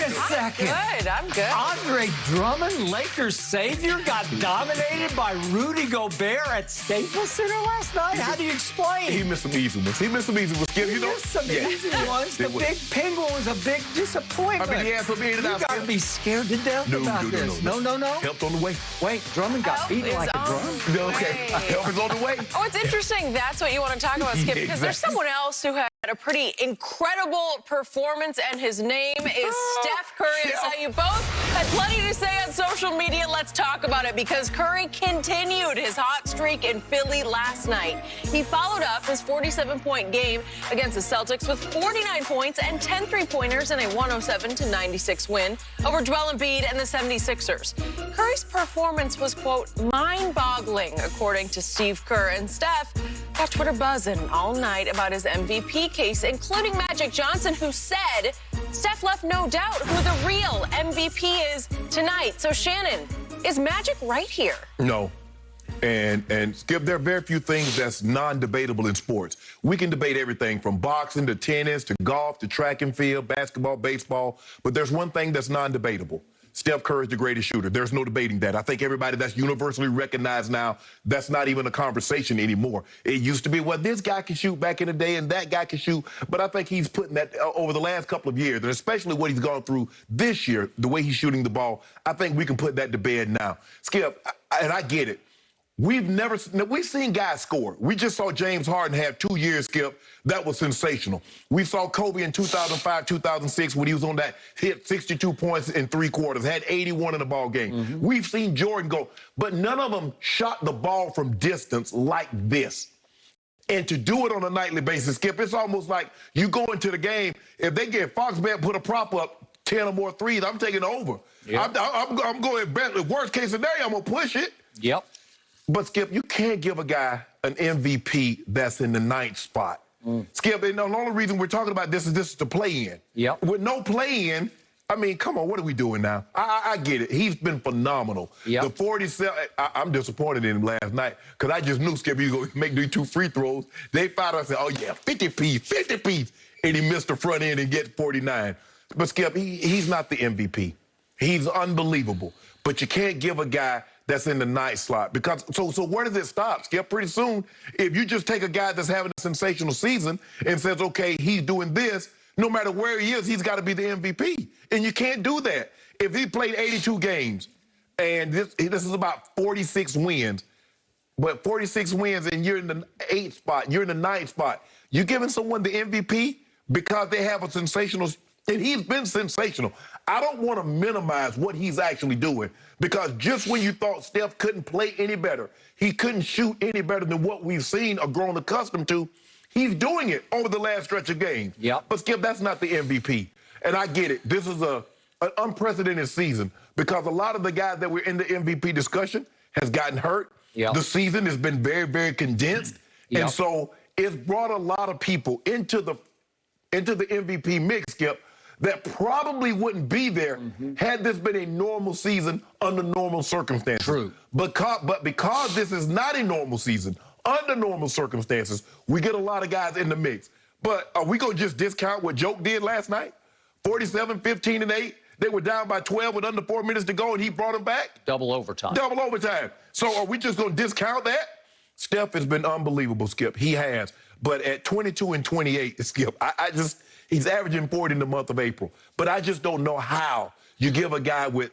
a second. I'm good. Andre Drummond, Lakers savior, got dominated by Rudy Gobert at Staples Center last night. How do you explain? He missed some easy ones. Skip, He missed some easy ones. The big penguin was a big disappointment. I mean, he had some in and out. You got to be scared to death about this. No. Helped on the way. Wait, Drummond got beaten like a drum? Okay, help is on the way. Oh, it's interesting. That's what you want to talk about, Skip, because there's someone else who had a pretty incredible performance, and his name is Steph Curry. I saw you both had plenty to say on social media. Let's talk about it, because Curry continued his hot streak in Philly last night. He followed up his 47-point game against the Celtics with 49 points and 10 three-pointers in a 107-96 win over Joel Embiid and the 76ers. Curry's performance was, quote, mind-boggling, according to Steve Kerr. And Steph got Twitter buzzing all night about his MVP case, including Magic Johnson, who said Steph left no doubt who the real MVP is tonight. So, Shannon, is Magic right here? No. And Skip, there are very few things that's non-debatable in sports. We can debate everything from boxing to tennis to golf to track and field, basketball, baseball. But there's one thing that's non-debatable. Steph Curry is the greatest shooter. There's no debating that. I think everybody that's universally recognized now, that's not even a conversation anymore. It used to be, well, this guy can shoot back in the day and that guy can shoot. But I think he's putting that over the last couple of years, and especially what he's gone through this year, the way he's shooting the ball, I think we can put that to bed now. Skip, and I get it. We've seen guys score. We just saw James Harden have 2 years, Skip. That was sensational. We saw Kobe in 2005, 2006 when he was on that hit 62 points in 3 quarters, had 81 in the ball game. We've seen Jordan go, but none of them shot the ball from distance like this. And to do it on a nightly basis, Skip, it's almost like you go into the game, if they get Foxbet put a prop up 10 or more threes, I'm taking over. Yep. I'm going, worst case scenario, I'm going to push it. Yep. But, Skip, you can't give a guy an MVP that's in the 9th spot. Skip, and the only reason we're talking about this is the play-in. Yep. With no play-in, I mean, come on, what are we doing now? I get it. He's been phenomenal. Yep. The 47, I'm disappointed in him last night because I just knew Skip, he was going to make these 2 free throws. They found out and said, oh, yeah, 50 piece. And he missed the front end and get 49. But, Skip, he's not the MVP. He's unbelievable. But you can't give a guy that's in the 9th slot. Because so where does it stop, Skip? Pretty soon, if you just take a guy that's having a sensational season and says, okay, he's doing this, no matter where he is, he's got to be the MVP. And you can't do that. If he played 82 games, and this is about 46 wins, but 46 wins and you're in the 8th spot, you're in the 9th spot, you're giving someone the MVP because they have a sensational, and he's been sensational. I don't want to minimize what he's actually doing, because just when you thought Steph couldn't play any better, he couldn't shoot any better than what we've seen or grown accustomed to, he's doing it over the last stretch of games. Yep. But, Skip, that's not the MVP. And I get it. This is an unprecedented season because a lot of the guys that were in the MVP discussion has gotten hurt. Yep. The season has been very, very condensed. Yep. And so it's brought a lot of people into the MVP mix, Skip, that probably wouldn't be there had this been a normal season under normal circumstances. True. But because this is not a normal season, under normal circumstances, we get a lot of guys in the mix. But are we going to just discount what Joke did last night? 47, 15, and 8. They were down by 12 with under 4 minutes to go, and he brought them back? Double overtime. Double overtime. So are we just going to discount that? Steph has been unbelievable, Skip. He has. But at 22 and 28, Skip, he's averaging 40 in the month of April. But I just don't know how you give a guy with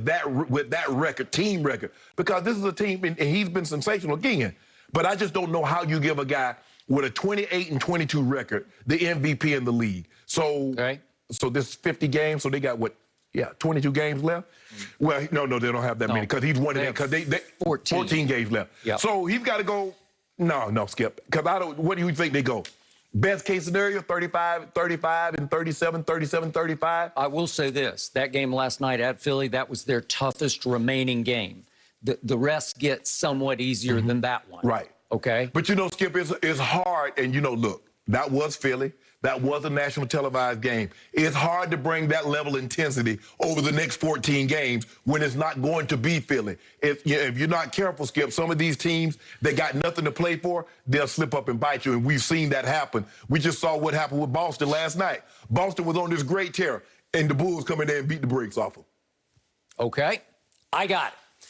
that record, team record, because this is a team, and he's been sensational again. But I just don't know how you give a guy with a 28 and 22 record the MVP in the league. So, so this is 50 games, so they got 22 games left? Well, no, they don't have that many, because he's won it because they 14 games left. Yep. So he's got to go. No, Skip, because what do you think they go? Best case scenario, 35 and 37, 35? I will say this. That game last night at Philly, that was their toughest remaining game. The rest gets somewhat easier than that one. Right. Okay? But, Skip, it's hard. And, look, that was Philly. That was a national televised game. It's hard to bring that level of intensity over the next 14 games when it's not going to be Philly. If you're not careful, Skip, some of these teams that got nothing to play for, they'll slip up and bite you, and we've seen that happen. We just saw what happened with Boston last night. Boston was on this great tear. and the Bulls come in there and beat the brakes off them. Okay, I got it.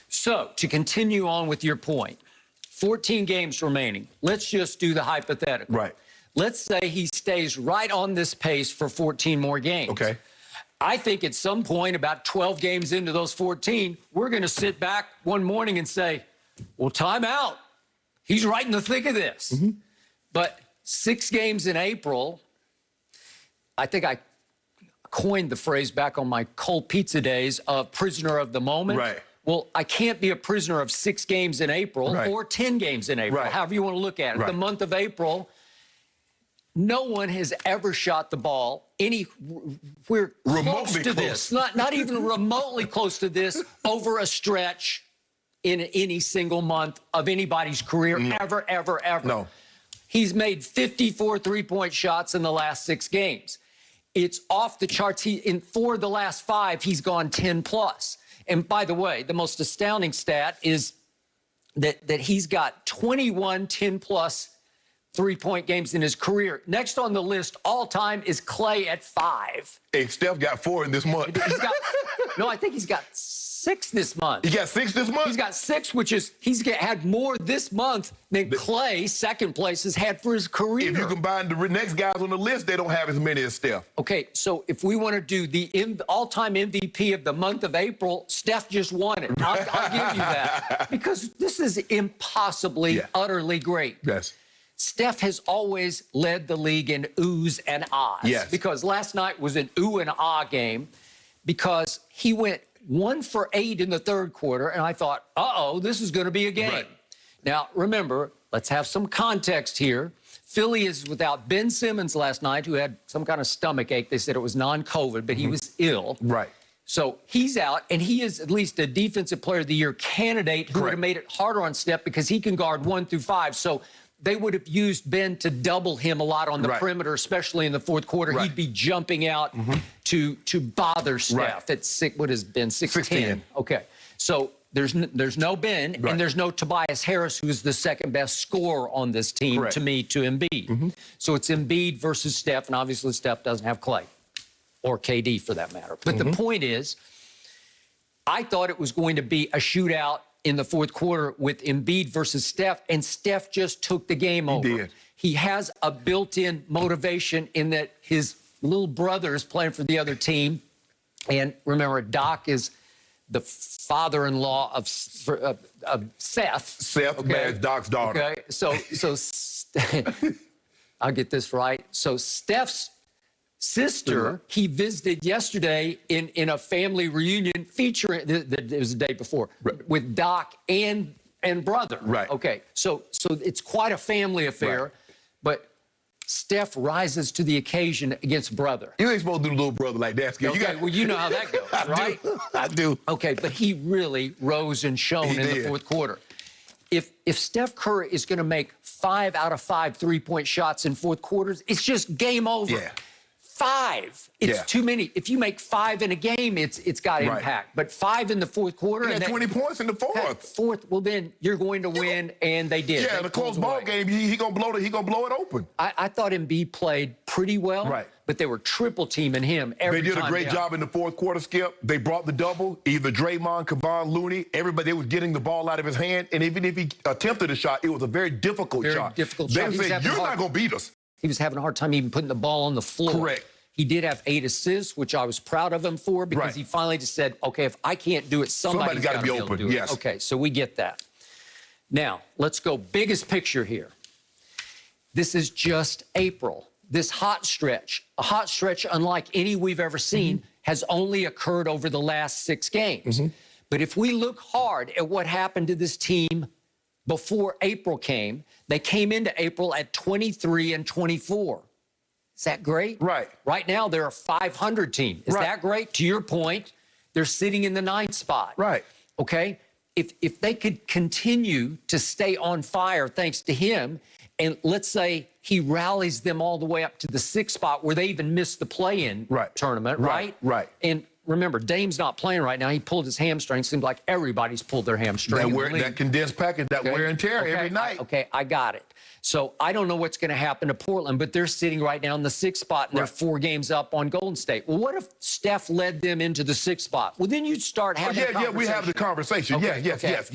So to continue on with your point, 14 games remaining. Let's just do the hypothetical. Right. Let's say he stays right on this pace for 14 more games. Okay. I think at some point, about 12 games into those 14, we're going to sit back one morning and say, well, time out. He's right in the thick of this. Mm-hmm. But 6 games in April, I think I coined the phrase back on my cold pizza days of prisoner of the moment. Right. Well, I can't be a prisoner of 6 games in April Right. or 10 games in April, Right. however you want to look at it. Right. The month of April, no one has ever shot the ball we're close Remotely to close. this, not even remotely close to this over a stretch in any single month of anybody's career, ever, ever, ever. No. He's made 54 three-point shots in the last 6 games. It's off the charts. In 4 of the last 5, he's gone 10 plus. And by the way, the most astounding stat is that he's got 21 10 plus three-point games in his career. Next on the list all time is Clay at 5. Hey, Steph got 4 in this month. No, I think he's got 6 this month. He got 6 this month? He's got 6, which is had more this month than Clay, second place, has had for his career. If you combine the next guys on the list, they don't have as many as Steph. Okay, so if we want to do the all-time MVP of the month of April, Steph just won it. I'll give you that. Because this is impossibly, utterly great. Yes. Steph has always led the league in oohs and ahs. Yes. Because last night was an ooh and ah game because he went 1 for 8 in the third quarter, and I thought, uh-oh, this is going to be a game. Right. Now, remember, let's have some context here. Philly is without Ben Simmons last night, who had some kind of stomach ache. They said it was non-COVID, but he was ill. Right. So he's out, and he is at least a Defensive Player of the Year candidate who would have made it harder on Steph because he can guard 1 through 5. So they would have used Ben to double him a lot on the perimeter, especially in the fourth quarter. He'd be jumping out to bother Steph at what has been 6'10". Okay, so there's no Ben, and there's no Tobias Harris, who's the second best scorer on this team to me, to Embiid. So it's Embiid versus Steph, and obviously Steph doesn't have Clay or KD for that matter. But the point is, I thought it was going to be a shootout in the fourth quarter with Embiid versus Steph, and Steph just took the game over. He did. He has a built-in motivation in that his little brother is playing for the other team. And remember, Doc is the father-in-law of Seth. Seth, okay. Doc's daughter. Okay, so I'll get this right. So Steph's sister, he visited yesterday in a family reunion featuring, it was the day before, with Doc and brother. Right. Okay, so it's quite a family affair, but Steph rises to the occasion against brother. You ain't supposed to do little brother like that, Skip. Okay, well, you know how that goes, right? I do. Okay, but he really rose and shone in the fourth quarter. If Steph Curry is going to make 5 out of 5 three-point shots in fourth quarters, it's just game over. Yeah. 5. It's too many. If you make 5 in a game, it's got impact. But 5 in the fourth quarter. He had 20 points in the fourth. Well, then you're going to win, and they did. Yeah, in a close ball game, he gonna blow it open. I thought Embiid played pretty well, but they were triple teaming him every time. They did a great job in the fourth quarter, Skip. They brought the double. Either Draymond, Kevon Looney, everybody, they was getting the ball out of his hand, and even if he attempted a shot, it was a very difficult shot. They said, you're not gonna beat us. He was having a hard time even putting the ball on the floor. Correct. He did have 8 assists, which I was proud of him for because he finally just said, okay, if I can't do it, somebody's got to be open. Do it. Okay, so we get that. Now, let's go biggest picture here. This is just April. This hot stretch, a hot stretch unlike any we've ever seen, has only occurred over the last 6 games. But if we look hard at what happened to this team before April came, they came into April at 23 and 24. Is that great? Right. Right now, they're a 500 team. Is that great? To your point, they're sitting in the 9th spot. Right. Okay? If they could continue to stay on fire thanks to him, and let's say he rallies them all the way up to the 6th spot where they even missed the play-in tournament, right? Right. And remember, Dame's not playing right now. He pulled his hamstring. Seems like everybody's pulled their hamstring. That condensed package, that wear and tear every night. I got it. So I don't know what's going to happen to Portland, but they're sitting right now in the 6th spot, and they're 4 games up on Golden State. Well, what if Steph led them into the 6th spot? Well, then you'd start having we have the conversation. Okay, Yes.